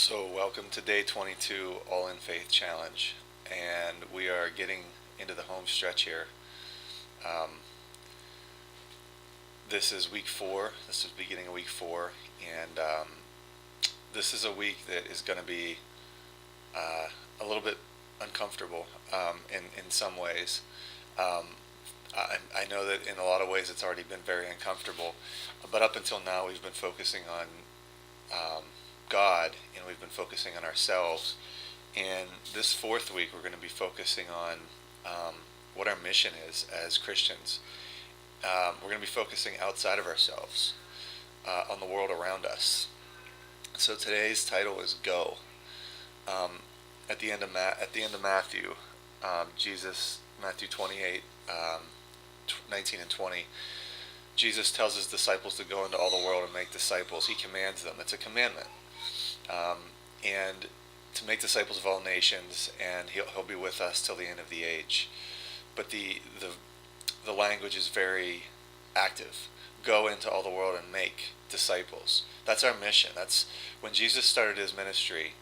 So, welcome to day 22 All in Faith Challenge, and we are getting into the home stretch here. Um, this is week 4. This is beginning of week 4, and this is a week that is going to be a little bit uncomfortable in some ways. Um, I know that in a lot of ways it's already been very uncomfortable, but up until now we've been focusing on God, and we've been focusing on ourselves. And this fourth week, we're going to be focusing on what our mission is as Christians. We're going to be focusing outside of ourselves, on the world around us. So today's title is Go. At the end of Matthew, Matthew 28, 19 and 20, Jesus tells his disciples to go into all the world and make disciples. He commands them. It's a commandment. And to make disciples of all nations, and he'll be with us till the end of the age. But the language is very active. Go into all the world and make disciples. That's our mission. That's when Jesus started his ministry.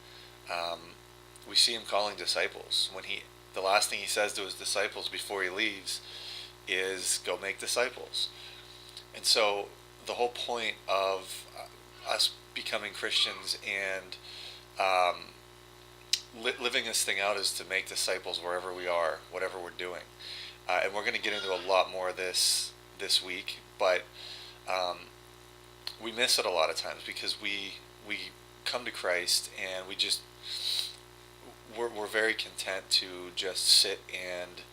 We see him calling disciples. The last thing he says to his disciples before he leaves is go make disciples. And so the whole point of us becoming Christians and living this thing out is to make disciples wherever we are, whatever we're doing. And we're going to get into a lot more of this week, but we miss it a lot of times because we come to Christ and we're very content to just sit and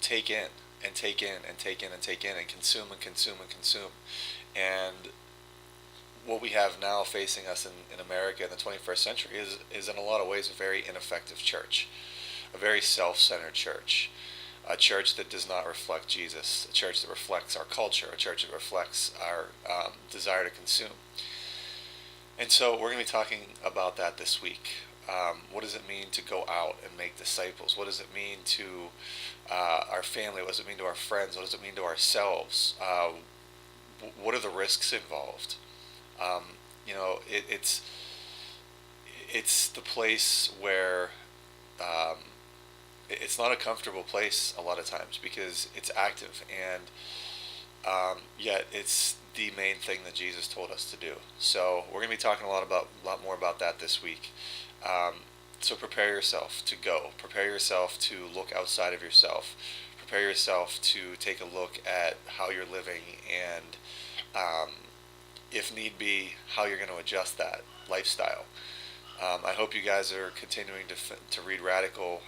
take in and take in and take in and take in and consume and consume and consume. And what we have now facing us in America in the 21st century is in a lot of ways a very ineffective church, a very self-centered church, a church that does not reflect Jesus, a church that reflects our culture, a church that reflects our desire to consume. And so we're going to be talking about that this week. What does it mean to go out and make disciples? What does it mean to our family? What does it mean to our friends? What does it mean to ourselves? What are the risks involved? It's the place where it's not a comfortable place a lot of times because it's active, and yet it's the main thing that Jesus told us to do. So we're going to be talking a lot more about that this week. So prepare yourself to go. Prepare yourself to look outside of yourself. Prepare yourself to take a look at how you're living and, if need be, how you're going to adjust that lifestyle. I hope you guys are continuing to read Radical.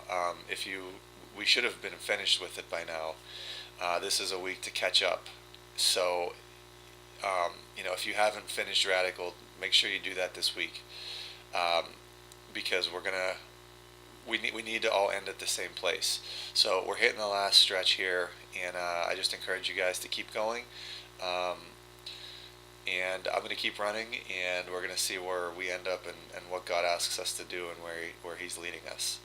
We should have been finished with it by now. This is a week to catch up. So, if you haven't finished Radical, make sure you do that this week, because we need to all end at the same place. So we're hitting the last stretch here, and I just encourage you guys to keep going. And I'm going to keep running, and we're going to see where we end up and what God asks us to do and where He's leading us.